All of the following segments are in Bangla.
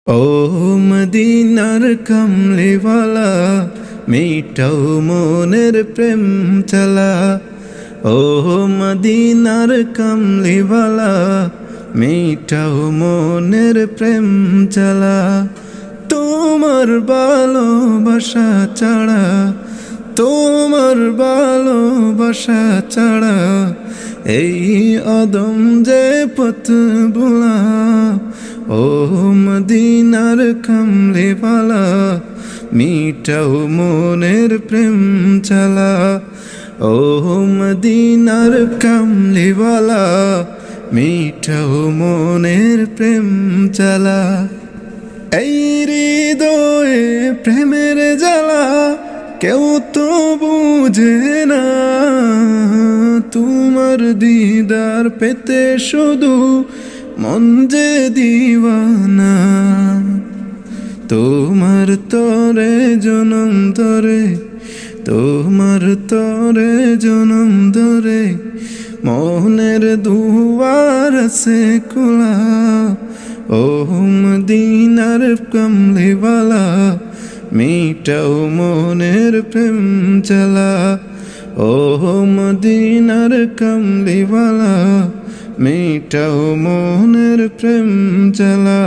ও মদিনার কমলিওয়ালা, মিটাও মনের প্রেম চালা। ও মদিনার কমলিওয়ালা, মিটাও মনের প্রেম চালা। তোমার ভালোবাসা ছাড়া, তোমার ভালোবাসা ছাড়া এই অদম যে পথ ভোলা। ও মদিনার কমলিওয়ালা, মিটাও মনের প্রেম চালা। ও মদিনার কমলিওয়ালা, মিটাও মনের প্রেম চালা। এই হৃদয়ে প্রেমের জ্বালা কেউ তো বুঝে না, তোমার দিদার পেতে শুধু মন যে দিওয়ানা। তোমার তরে জনম ধরে, তোমার তরে জনম ধরে মনের দুয়ার আছে খোলা। ও মদিনার কমলিওয়ালা, মিটাও মনের প্রেম চালা। ও মদিনার কমলিওয়ালা, মিটাও মনের প্রেম চালা।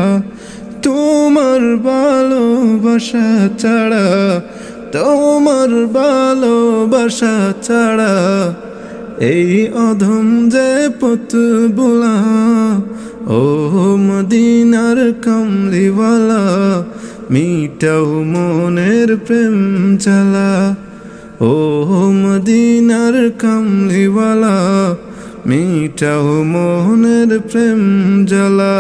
তোমার ভালোবাসা ছাড়া, তোমার ভালোবাসা ছাড়া এই অধম যে পথ ভোলা। ও মদিনার কমলিওয়ালা, মিটাও মনের প্রেম চালা। ও মদিনার কমলিওয়ালা, মিটাও মনের প্রেম জ্বালা।